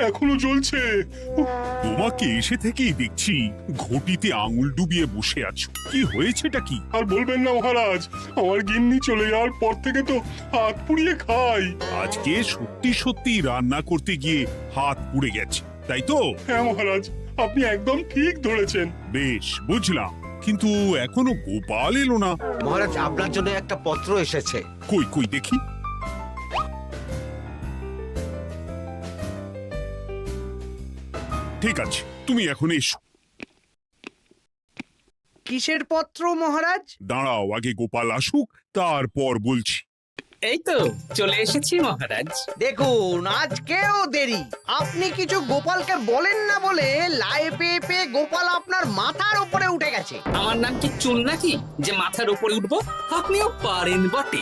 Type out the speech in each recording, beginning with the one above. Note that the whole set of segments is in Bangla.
এখনো জ্বলছে। তোমাকে এসে থেকেই দেখছি ঘটিতে আঙুল ডুবিয়ে বসে আছো। কি হয়েছেটা কি? আর বলবেন না মহারাজ, আমার গিন্নি চলে যাওয়ার পর থেকে তো হাত পুড়িয়ে খাই। আজকে সত্যি সত্যি রান্না করতে গিয়ে হাত পুড়ে গেছে, তাই তো? হ্যাঁ মহারাজ, আপনি একদম ঠিক ধরেছেন। বেশ, বুঝলাম, কিন্তু এখনো গোপাল এলো না। মহারাজ, আপনার জন্য একটা পত্র এসেছে। কই কই দেখি। ঠিক আছে, তুমি এখন এসো। কিসের পত্র মহারাজ? দাঁড়াও, আগে গোপাল আসুক, তারপর বলছি। এই তো চলে এসেছি মহারাজ। দেখুন, আজকেও দেরি। আপনি কিছু গোপালকে বলেন না বলে লাই পেয়ে পেয়ে গোপাল আপনার মাথার উপরে উঠে গেছে। আমার নাম কি চুল নাকি যে মাথার উপরে উঠবো? আপনিও পারেন বটে।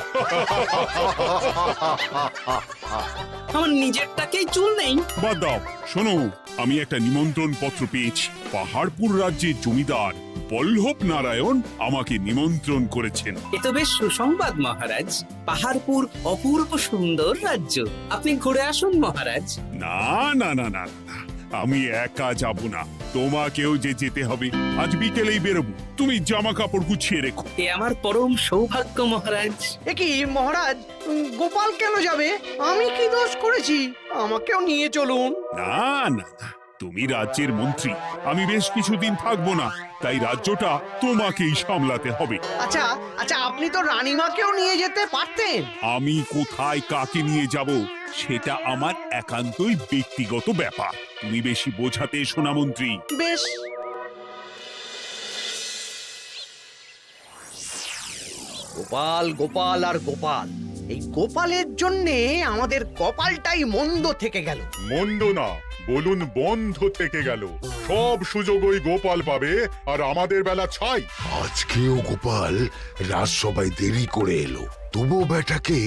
আমার নিজেরটাকেই চুল নেই। বাদ দাও, শোনো, আমি একটা নিমন্ত্রণ পত্র পেয়েছি। পাহাড়পুর রাজ্যের জমিদার বল্লভ নারায়ণ আমাকে নিমন্ত্রণ করেছেন। এ তো বেশ সুসংবাদ মহারাজ। পাহাড়পুর অপূর্ব সুন্দর রাজ্য, আপনি ঘুরে আসুন মহারাজ। না না না না না, আমি একা যাব না, তোমাকেও যে যেতে হবে। আজ বিকেলেই বেরোবো, তুমি জামা কাপড় গুছিয়ে রেখো। এ আমার পরম সৌভাগ্য মহারাজ। এ কি মহারাজ, গোপাল কেন যাবে? আমি কি দোষ করেছি? আমাকেও নিয়ে চলুন। না না না, তুমি রাজ্যের মন্ত্রী, আমি বেশ কিছুদিন থাকবো না, তাই রাজ্যটা তোমাকেই সামলাতে হবে। আচ্ছা আচ্ছা, আপনি তো রানীমাকেও নিয়ে যেতে পারতেন। আমি কোথায় কাকে নিয়ে যাব সেটা আমার একান্তই ব্যক্তিগত ব্যাপার। তুমি বেশি বোঝাতে এসো না মন্ত্রী। বেশ। গোপাল গোপাল আর গোপাল, এই গোপালের জন্যে আমাদের কপালটাই মন্দ থেকে গেল। মন্দ না, বলুন বন্ধ থেকে গেল। সব সুযোগ ওই গোপাল পাবে, আর আমাদের বেলা ছাই। আজকেও গোপাল রাজসভায় দেরি করে এলো, তবুও বেটাকে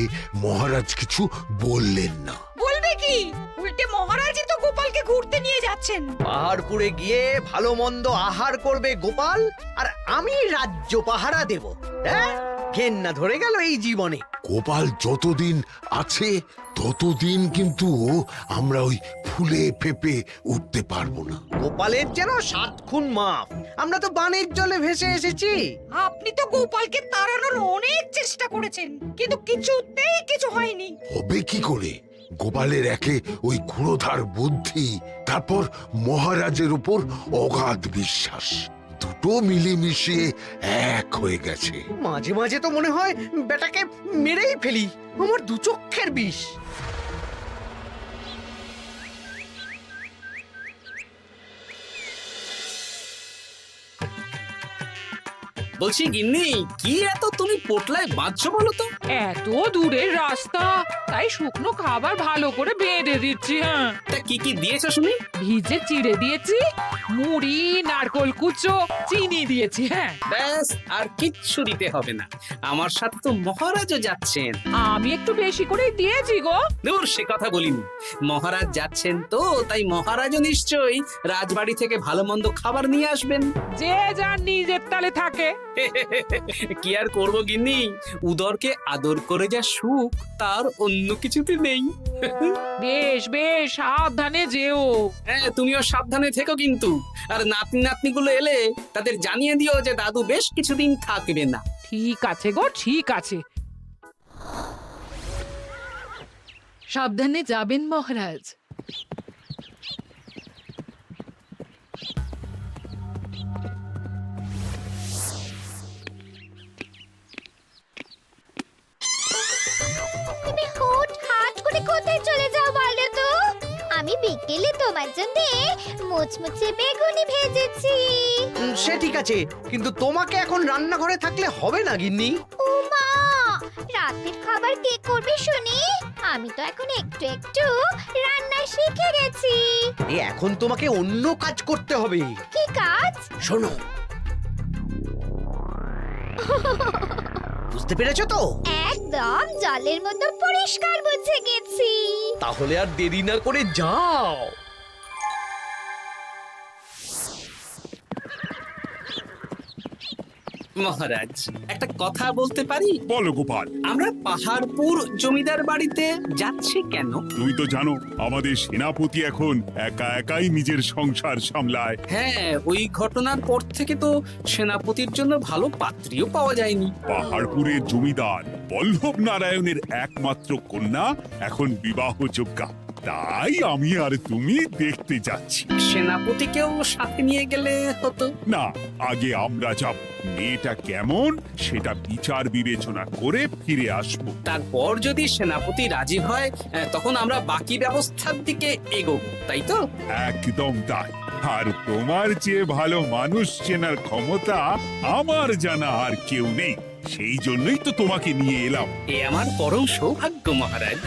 মহারাজ কিছু বললেন না। বলবে কি? উল্টে মহারাজই তো গোপালকে ঘুরতে নিয়ে যাচ্ছেন। পাহাড়পুরে গিয়ে ভালো মন্দ আহার করবে গোপাল, আর আমি রাজ্য পাহারা দেব। হ্যাঁ, ঘেন্না ধরে গেল এই জীবনে। গোপাল যতদিন আছে ততদিন কিন্তু আমরা ওই ফুলে ফেপে উঠতে পারবো না। গোপালের যেন 7 খুন মাপ। আমরা তো বানের জলে ভেসে এসেছি। আপনি তো গোপালকে তাড়ানোর অনেক চেষ্টা করেছেন, কিন্তু কিছুতেই কিছু হয়নি। হবে কি করে? গোপালের একে ওই ক্ষুরোধার বুদ্ধি, তারপর মহারাজের উপর অগাধ বিশ্বাস, দুটো মিলেমিশে এক হয়ে গেছে। মাঝে মাঝে তো মনে হয় বেটাকে মেরেই ফেলি। আমার দু চক্ষের বিষ। বলছি গিন্নি, কি এত তুমি পোটলায় বাঁধছো বলো তো? এত দূরের রাস্তা, তাই শুকনো খাবার ভালো করে বেঁধে দিচ্ছি। হ্যাঁ, তা কি কি দিয়েছো শুনি? ভিজে চিড়ে দিয়েছি, মুড়ি, নারকোল কুচো, চিনি দিয়েছি। হ্যাঁ, ব্যাস, আর কিচ্ছু দিতে হবে না। আমার সাথে তো মহারাজও যাচ্ছেন। আমি একটু বেশি করে দিয়েছি গো। দূর, সে কথা বলিনি। মহারাজ যাচ্ছেন তো, তাই মহারাজও নিশ্চয়ই রাজবাড়ি থেকে ভালো মন্দ খাবার নিয়ে আসবেন। যে যার নিজের তালে থাকে। কি আর করবো গিন্নি, উদরকে আদর করে যা সুখ তার অন্য কিছুতে নেই। বেশ বেশ, সাবধানে যেও। হ্যাঁ, তুমিও সাবধানে থেকো কিন্তু। আর নাতনি নাতনিগুলো এলে তাদের জানিয়ে দিও যে দাদু বেশ কিছুদিন থাকবে না। ঠিক আছে গো, ঠিক আছে। সাবধানে যাবেন মহারাজ। তুমি হুটহাট করে কোথায় চলে যাও বলো তো? আমি বিকেলে তোমার জন্য মুচমুচে বেগুনি ভেজেছি। সে ঠিক আছে, কিন্তু তোমাকে এখন রান্নাঘরে থাকলে হবে না গিন্নি। ও মা, রাতের খাবার কে করবে শুনি? আমি তো এখন একটু একটু রান্না শিখে গেছি। এখন তোমাকে অন্য কাজ করতে হবে। কি কাজ? শোনো, বুঝতে পেরেছো তো? একদম জলের মতো পরিষ্কার বুঝে গেছি। তাহলে আর দেরি না করে যাও। মহারাজ একটা কথা বলতে পারি? বলো গোপাল। আমরা পাহাড়পুর জমিদার বাড়িতে যাচ্ছি কেন? তুমি তো জানো আমাদের সেনাপতি এখন একা একাই নিজের সংসার সামলায়। হ্যাঁ, ওই ঘটনার পর থেকে তো সেনাপতির জন্য ভালো পাত্রীও পাওয়া যায়নি। পাহাড়পুরের জমিদার বল্লভ নারায়ণের একমাত্র কন্যা এখন বিবাহযোগ্যা, তাই আমি আর তুমি দেখতে যাচ্ছি। সেনাপতিকেও সাথে নিয়ে গেলে হতো। না, আগে আমরা যাব, মেয়েটা কেমন সেটা বিচার বিবেচনা করে ফিরে আসবো। তারপর যদি সেনাপতি রাজি হয় তখন আমরা বাকি ব্যবস্থার দিকে এগোবো, তাই তো? একদম তাই। আর তোমার চেয়ে ভালো মানুষ চেনার ক্ষমতা আমার জানা আর কেউ নেই, সেই জন্যই তো তোমাকে নিয়ে এলাম। এ আমার পরম সৌভাগ্য মহারাজ।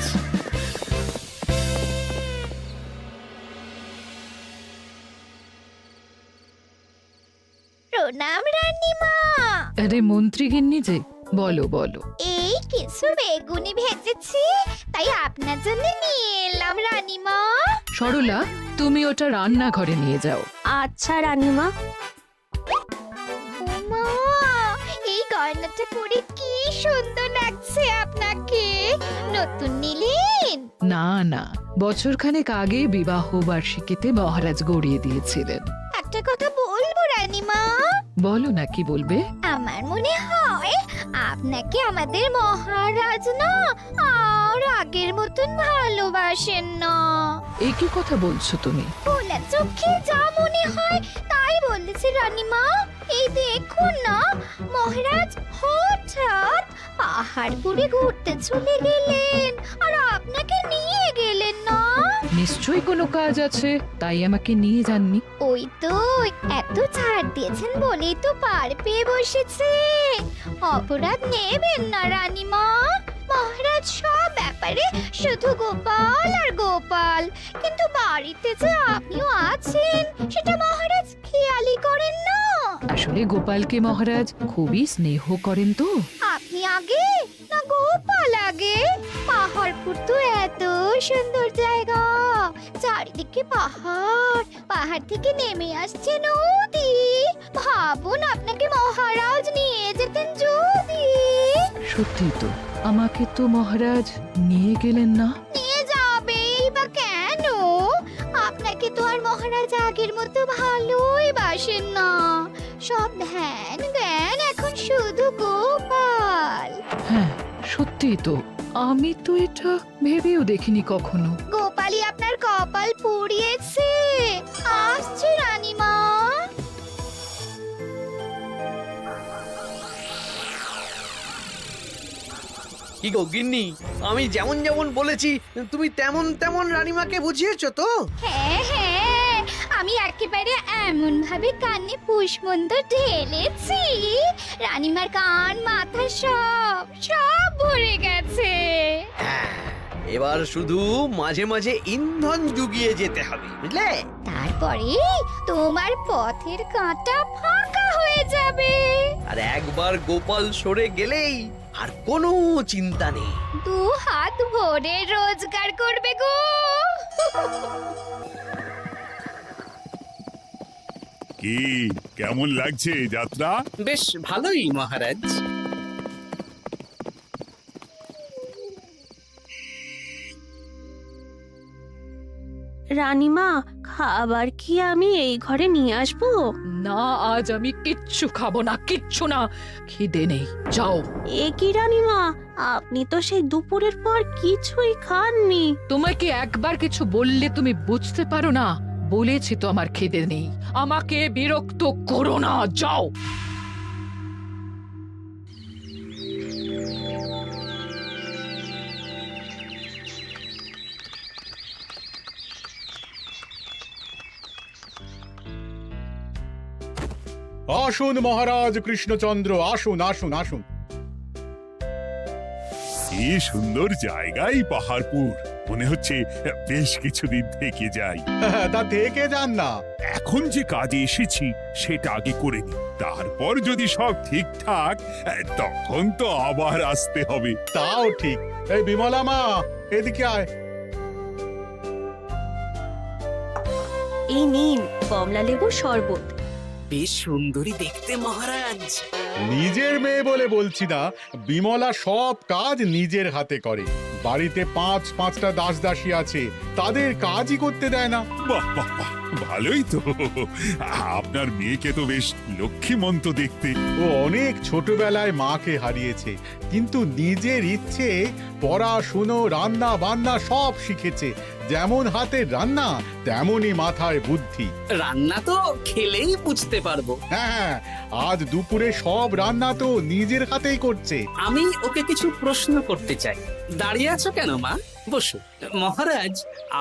প্রণাম রানীমা। আরে মন্ত্রী গিন্নি যে, বলো বলো। এই কিছু বেগুনি ভেজেছি, তাই আপনার জন্য নিয়ে এলাম রানীমা। সরলা, তুমি ওটা রান্নাঘরে নিয়ে যাও। আচ্ছা রানীমা। মা, এই গয়নাটা পরে কি সুন্দর লাগছে আপনাকে। নতুন নিলেন? না না, বছরখানেক আগে বিবাহ বার্ষিকীতে মহারাজ গড়িয়ে দিয়েছিলেন। একটা কথা বলবো রানীমা? বলো না, কি বলবে? আমার মনে হয় আপনাকে আমাদের মহারাজ না আর আগের মতন ভালোবাসেন না। এ কি কথা বলছো তুমি? খোলা চোখে যা মনে হয় তাই বলেছে রানীমা। এই দেখুন না, মহারাজ হঠাৎ পাহাড়পুরে ঘুরতে চলে গেলেন আর আপনাকে নিয়ে গেলেন না। নিশ্চয়ই কোনো কাজ আছে, তাই আমাকে নিয়ে যাননি। ওই তো, এত ছাড় দিয়েছেন বলেই তো পার পেয়ে বসেছে। অপরাধ নেবেন না রানীমা। মহারাজ সব ব্যাপারে শুধু গোপাল আর গোপাল, কিন্তু বাড়িতে যে আপনিও আছেন সেটা মহারাজ খেয়ালই করেন না। আসলে গোপালকে মহারাজ খুবই স্নেহ করেন তো। আপনি আগে না গোপাল আগে? পাহাড়পুর তো এত সুন্দর জায়গা, চারিদিকে পাহাড়, পাহাড় থেকে নেমে আসছে নদী। ভাবুন আপনাকে মহারাজ নিয়ে যেতেন যদি। সত্যি তো, আমাকে তো মহারাজ নিয়ে গেলেন না। নিয়ে যাবেই বা কেন? আপনাকে তো আর মহারাজ আগের মতো ভালোই বাসেন না। সব ধ্যান জ্ঞান এখন শুধু গোপাল। হ্যাঁ সত্যি তো, আমি তো এটা ভেবেও দেখিনি কখনো। গোপালই আপনার কপাল পুড়িয়েছে। আসছে রানীমা। কি গো গিন্নি, আমি যেমন যেমন বলেছি তুমি তেমন তেমন রানীমাকে বুঝিয়েছো তো? হ্যাঁ হ্যাঁ, আমি একেবারে এমন ভাবে কানে পুষ্পমন্ত ঢেলেছি, রানীমার কান মাথা সব সব ভরে গেছে। এবার শুধু মাঝে মাঝে ইন্ধন জুগিয়ে যেতে হবে, বুঝলে? তারপরে তোমার পথের কাঁটা ফাঁকা হয়ে যাবে। আর একবার গোপাল সরে গেলেই আর কোনো চিন্তা নেই। দু হাত ভরে রোজগার করবে গো। কি কেমন লাগছে যাত্রা? বেশ ভালোই মহারাজ। রানীমা, খাবার কি আমি এই ঘরে নিয়ে আসবো? না, আজ আমি কিচ্ছু খাবো না, কিচ্ছু না, খিদে নেই, যাও। এ কি রানীমা, আপনি তো সেই দুপুরের পর কিছুই খাননি। তোমাকে একবার কিছু বললে তুমি বুঝতে পারো না? বলেছি তো আমার খিদে নেই, আমাকে বিরক্ত করো না, যাও। আসুন মহারাজ কৃষ্ণচন্দ্র, আসুন আসুন আসুন। কি সুন্দর জায়গায় পাহাড়পুর, মনে হচ্ছে বেশ কিছুদিন থেকে যাই। তা থেকে যান না। এখন যে কাজে এসেছি সেটা আগে করে নি, তারপর যদি সব ঠিকঠাক, তখন তো আবার আসতে হবে। তাও ঠিক। এই বিমলা মা, এদিকে আয়। এই নিন কমলা লেবুর শরবত। বেশ সুন্দরী দেখতে মহারাজ। নিজের মেয়ে বলে বলছি না, বিমলা সব কাজ নিজের হাতে করে। বাড়িতে পাঁচটা দাস দাসী আছে, তাদের কাজই করতে দেয় না। বাহ বাহ বাহ, ভালোই তো। আপনার মেয়েকে তো বেশ লক্ষ্মীমন্ত দেখতে। ও অনেক ছোটবেলায় মাকে হারিয়েছে, কিন্তু নিজের ইচ্ছে পড়াশুনো রান্না বান্না সব শিখেছে। যেমন হাতে রান্না, তেমনই মাথায় বুদ্ধি। রান্না তো খেলেই বুঝতে পারবো। হ্যাঁ, আজ দুপুরে সব রান্না তো নিজের হাতেই করছে। আমি ওকে কিছু প্রশ্ন করতে চাই। দাঁড়িয়ে আছো কেন মা? বসো। মহারাজ,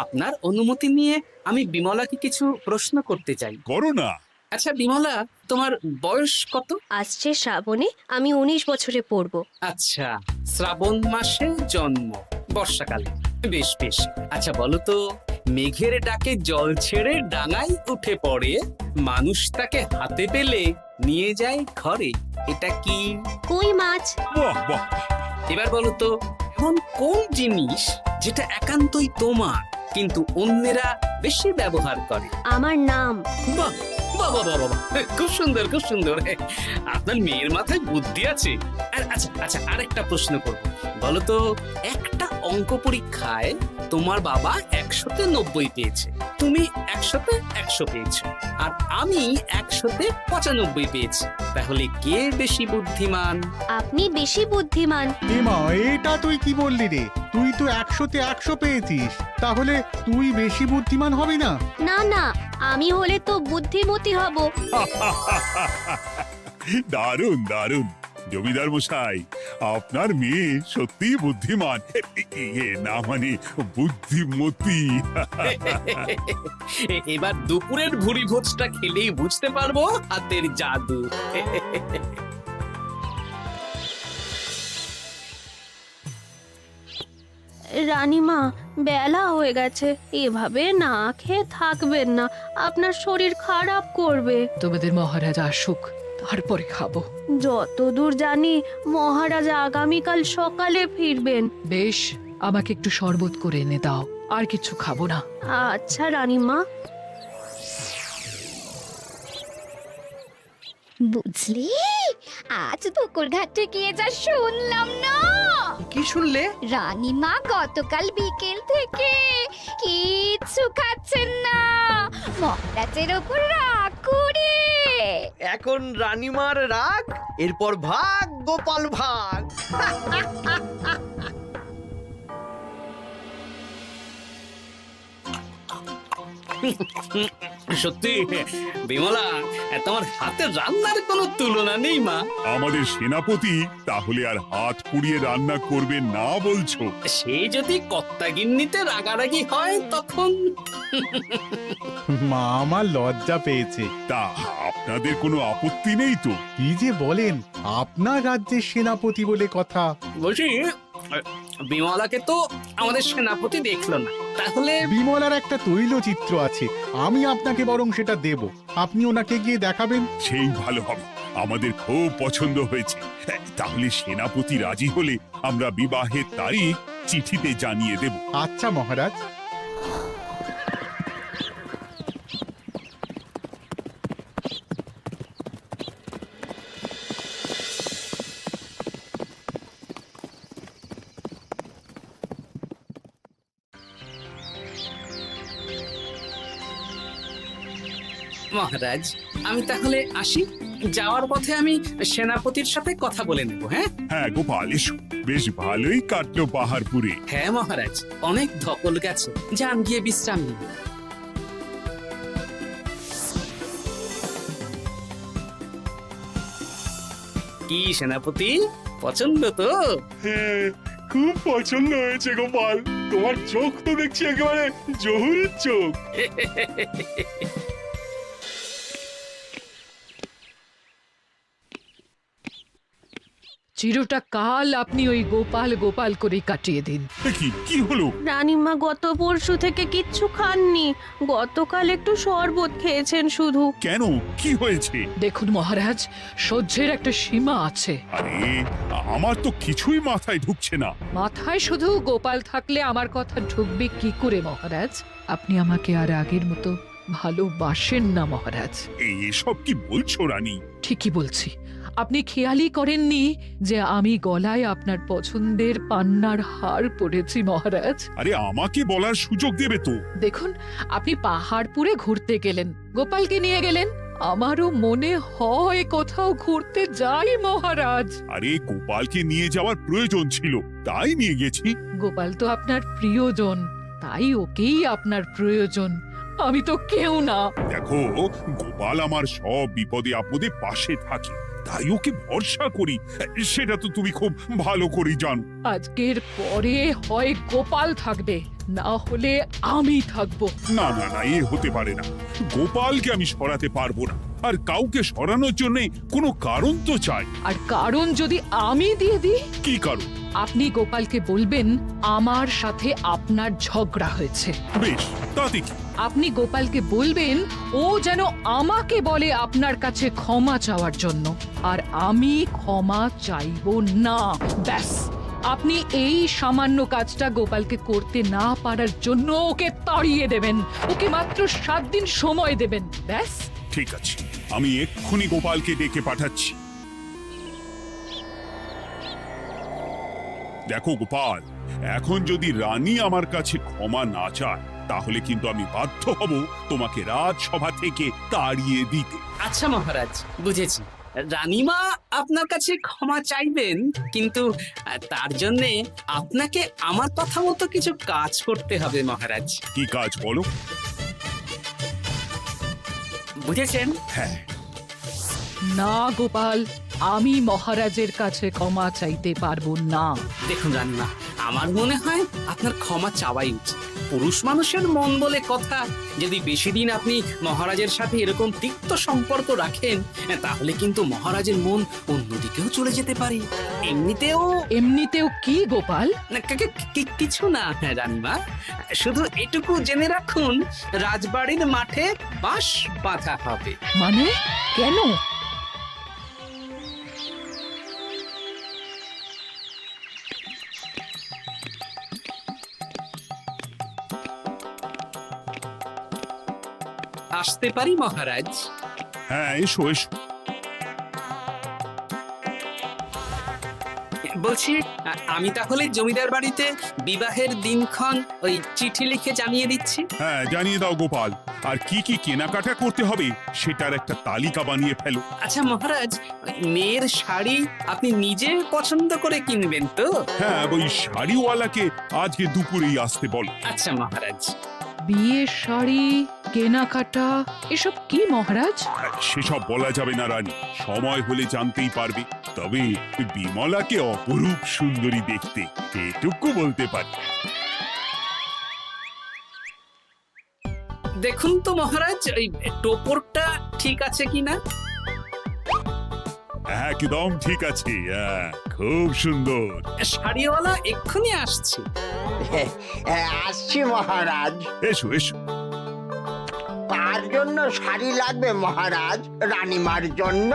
আপনার অনুমতি নিয়ে আমি বিমলাকে কিছু প্রশ্ন করতে চাই। করো না। আচ্ছা বিমলা, তোমার বয়স কত? আসছে শ্রাবণে আমি 19 বছরে পড়বো। আচ্ছা, শ্রাবণ মাসে জন্ম, বর্ষাকালে। বেশ বেশ। আচ্ছা বলো তো, মেঘের ডাকে জল ছেড়ে ডাঙায় উঠে পড়ে, মানুষ তাকে হাতে পেলে নিয়ে যায় ঘরে, এটা কি? কই মাছ। বাহ বাহ, এবার বলো তো, এমন কোন জিনিস যেটা একান্তই তোমার কিন্তু অন্যেরা বেশি ব্যবহার করে? আমার নাম। বাহ বাহ বাহ বাহ বাহ, খুব সুন্দর খুব সুন্দর। আপনার মেয়ের মাথায় বুদ্ধি আছে। আর আচ্ছা আচ্ছা, আরেকটা প্রশ্ন করব। বলো তো, একটা অঙ্ক পরীক্ষায় তোমার বাবা 100-তে 90 পেয়েছে, তুমি 100-তে 100 পেয়েছো, আর আমি 100-তে 95 পেয়েছি। তাহলে কে বেশি বুদ্ধিমান? আপনি বেশি বুদ্ধিমান। এমা, এটা তুই কি বললি রে? তুই তো 100-তে 100 পেয়েছিস, তাহলে তুই বেশি বুদ্ধিমান হবি না? না না, আমি হলে তো বুদ্ধিমতী হব। দারুণ দারুণ। জমিদার মশাই, আপনার মেয়ে সত্যি বুদ্ধিমান, না মানে বুদ্ধিমতী। এবার দুপুরের ভুরি ভোজটা খেলেই বুঝতে পারবো হাতের জাদু। রানীমা, বেলা হয়ে গেছে, এভাবে না খেয়ে থাকবেন না, আপনার শরীর খারাপ করবে। তোমাদের মহারাজ আসুক, তারপরে খাবো। যতদূর জানি মহারাজা আগামীকাল সকালে ফিরবেন। বেশ, আমাকে একটু শরবত করে এনে দাও, আর কিছু খাবো না। আচ্ছা রানীমা। বুঝলি, আজ পুকুর ঘাটে গিয়ে যা শুনলাম না। কি শুনলে? রানীমা গতকাল বিকেল থেকে কিচ্ছু খাচ্ছেন না, মহারাজের ওপর রাগ করে। এখন রানীমার রাগ, এরপর ভাগ গোপাল ভাগ। সত্যি বিমলা, তোমার হাতের রান্নার কোনো তুলনা নেই মা। আমাদের সেনাপতি তাহলে আর হাত পুড়িয়ে রান্না করবে না বলছো? সে যদি কর্তাগিন্নিতে রাগারাগি হয় তখন। মা আমার লজ্জা পেয়েছে। তা আপনাদের কোনো আপত্তি নেই তো? কি যে বলেন, আপনার রাজ্যের সেনাপতি বলে কথা। বলছি, বিমলাকে তো আমাদের সেনাপতি দেখলো না, তাহলে? বিমলার একটা তৈলচিত্র আছে, আমি আপনাকে বরং সেটা দেব, আপনি ওনাকে গিয়ে দেখাবেন। সেই ভালো হবে, আমাদের খুব পছন্দ হয়েছে। তাহলে সেনাপতি রাজি হলে আমরা বিবাহের তারিখ চিঠিতে জানিয়ে দেব। আচ্ছা মহারাজ। মহারাজ, আমি তাহলে আসি। যাওয়ার পথে আমি সেনাপতির সাথে কথা বলে নেব। হ্যাঁ হ্যাঁ গোপাল, এসো। বেশ ভালোই কাটলো পাহাড়পুরে। হ্যাঁ মহারাজ, অনেক ধকল গেছে, যান গিয়ে বিশ্রাম নিন। কি সেনাপতি, পছন্দ তো? হ্যাঁ, খুব পছন্দ হয়েছে গোপাল। তোমার চোখ তো দেখছি একেবারে জহুরের চোখ। চিরটা কাল আপনি ওই গোপাল গোপাল করেই কাটিয়ে দিন। কি হলো? রানীমা গত পরশু থেকে কিচ্ছু খাননি, গতকাল একটু শরবত খেয়েছেন শুধু। কেন, কি হয়েছে? দেখুন মহারাজ, সহ্যের একটা সীমা আছে। আরে, আমার তো কিছুই মাথায় ঢুকছে না। মাথায় শুধু গোপাল থাকলে আমার কথা ঢুকবে কি করে মহারাজ? আপনি আমাকে আর আগের মতো ভালোবাসেন না মহারাজ। এসব কি বলছো রানী? ঠিকই বলছি, আপনি খেয়ালই করেননি যে আমি গলায় আপনার পছন্দের পান্নার হার পরেছি মহারাজ? আরে আমাকে বলার সুযোগ দেবে তো। দেখুন, আপনি পাহাড়পুরে ঘুরতে গেলেন, গোপালকে নিয়ে গেলেন। আমারও মনে হয় কোথাও ঘুরতে যাই মহারাজ। আরে গোপালকে নিয়ে যাওয়ার প্রয়োজন ছিল, তাই নিয়ে গেছি। গোপাল তো আপনার প্রিয়জন, তাই ওকেই আপনার প্রয়োজন। আমি তো কেউ না। দেখো, গোপাল আমার সব বিপদে আপদে পাশে থাকে, তাই ওকে ভরসা করি, সেটা তো তুমি খুব ভালো করে জানো। আজকের পরে হয় গোপাল থাকবে, না হলে আমি থাকবো। না না না, এ হতে পারে না। গোপালকে আমি সরাতে পারবো না, আর কাউকে সরানোর জন্য কোনো কারণ তো চাই। আর কারণ যদি আমি দিয়ে দিই? কি কারণ? আপনি গোপালকে বলবেন আমার সাথে আপনার ঝগড়া হয়েছে। বেশ, তাতে কি? আপনি গোপালকে বলবেন ও যেন আমাকে বলে আপনার কাছে ক্ষমা চাওয়ার জন্য, আর আমি ক্ষমা চাইবো না। ব্যাস, আপনি এই সামান্য কাজটা গোপালকে করতে না পারার জন্য ওকে তাড়িয়ে দেবেন, ওকে মাত্র 7 দিন সময় দেবেন। ব্যাস। ঠিক আছে, আমি এক্ষুনি গোপালকে ডেকে পাঠাচ্ছি। দেখো গোপাল, এখন যদি রানী আমার কাছে ক্ষমা না চায়, তাহলে কিন্তু আমি বাধ্য হব তোমাকে রাজসভা থেকে তাড়িয়ে দিতে। আচ্ছা মহারাজ, বুঝেছি। রানীমা আপনার কাছে ক্ষমা চাইবেন, কিন্তু তার জন্যে আপনাকে আমার কথা মতো কিছু কাজ করতে হবে মহারাজ। কি কাজ বলো? বুঝেছেন? হ্যাঁ। না গোপাল, আমি মহারাজের কাছে ক্ষমা চাইতে পারবো না। দেখুন রানীমা, আমার মনে হয় আপনার ক্ষমা চাওয়াই উচিত। পুরুষ মানুষের মন বলে কথা, যদি বেশি দিন আপনি মহারাজের সাথে এরকম তিক্ত সম্পর্ক রাখেন, তাহলে কিন্তু মহারাজের মন অন্যদিকেও চলে যেতে পারে। এমনিতেও কি গোপাল? কিছু না রানীমা, শুধু এটুকু জেনে রাখুন, রাজবাড়ির মাঠে বাঁশ বাঁধা হবে। মানে কেন? আসতে পারি মহারাজ? হ্যাঁ, এসো এসো। বলছি, আমি তাহলে জমিদার বাড়িতে বিবাহের দিনক্ষণ ওই চিঠি লিখে জানিয়ে দিচ্ছি। হ্যাঁ, জানিয়ে দাও গোপাল। আর কি কি কেনাকাটা করতে হবে সেটার একটা তালিকা বানিয়ে ফেলো। আচ্ছা মহারাজ, মেয়ের শাড়ি আপনি নিজে পছন্দ করে কিনবেন তো? হ্যাঁ, ওই শাড়িওয়ালাকে আজকে দুপুরেই আসতে বলো। আচ্ছা মহারাজ। বিয়ের শাড়ি, কেনাকাটা, এসব কি মহারাজ? সেসব বলা যাবে না রানী, সময় হলে জানতেই পারবে। তবে বিমলাকে অপরূপ সুন্দরী দেখতে, এটুকু বলতে পারি। দেখুন তো মহারাজ, ওই টোপরটা ঠিক আছে কিনা? একদম ঠিক আছে, খুব সুন্দর। শাড়িওয়ালা এক্ষুনি আসছে। আসছি মহারাজ। এসো এসো। কার জন্য শাড়ি লাগবে মহারাজ? রানীমার জন্য?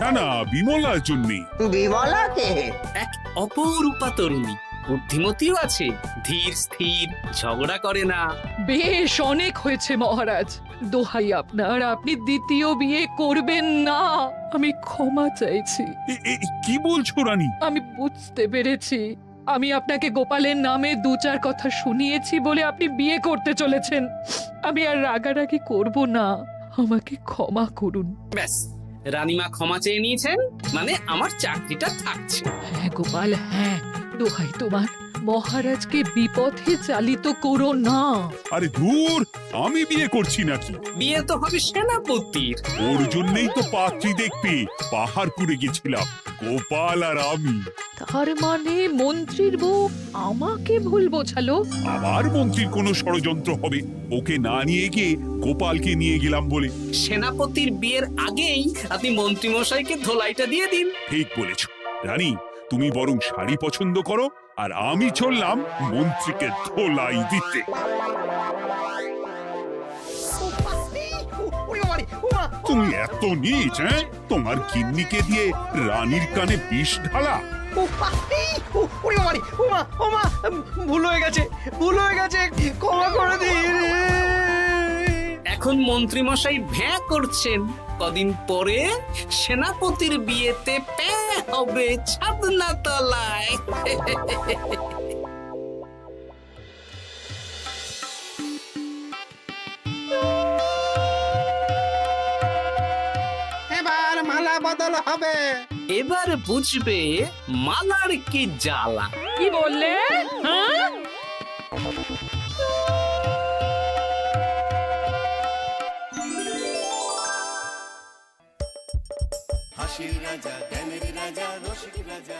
না না, বিমলার জন্যে। বিমলাকে? এক অপরূপা তরুণী, বুদ্ধিমতীও আছে, ধীর স্থির, ঝগড়া করে না। বেশ, অনেক হয়েছে মহারাজ। দোহাই আপনার, আপনি দ্বিতীয় বিয়ে করবেন না। আমি ক্ষমা চাইছি। কি বলছো রানী? আমি বুঝতে পেরেছি, আমি আপনাকে গোপালের নামে 2-4 কথা শুনিয়েছি বলে আপনি বিয়ে করতে চলেছেন। আমি আর রাগারাগি করব না, আমাকে ক্ষমা করুন। ব্যাস, রানীমা ক্ষমা চেয়ে নিয়েছেন, মানে আমার চাকরিটা থাকছে। হ্যাঁ গোপাল, হ্যাঁ, দোহাই তোমার, মহারাজকে বিপথে চালিত করো না। আরে ধুর, আমি বিয়ে করছি নাকি? বিয়ে তো হবে সেনাপতির। ওর জন্যই তো পাত্রী দেখতে পাহাড়পুরে গেছিলাম, গোপাল আর আমি। তার মানে মন্ত্রীর বউ আমাকে ভুল বোঝালো? আবার মন্ত্রীর কোনো ষড়যন্ত্র হবে, ওকে না নিয়ে গিয়ে গোপালকে নিয়ে গেলাম বলে। সেনাপতির বিয়ের আগেই আপনি মন্ত্রী মশাইকে ধোলাইটা দিয়ে দিন। ঠিক বলেছ রানী, তুমি বরং শাড়ি পছন্দ করো, আর আমি চললাম মন্ত্রীকে ধোলাই দিতে। তুমি এত নীচ, তোমার গিন্নিকে দিয়ে রানীর কানে বিষ ঢালা? ভুল হয়ে গেছে, ভুল হয়ে গেছে, ক্ষমা করে দিন। এখন মন্ত্রী মশাই ভ্যাঁ করছেন, কদিন পরে সেনাপতির বিয়েতে পে হবে ছাদনা তলায়। এবার মালা বদল হবে। এবার বুঝবে মালার কি জ্বালা। কি বললে? হ্যাঁ? হাসির রাজা জ্ঞানের রাজা রসিক রাজা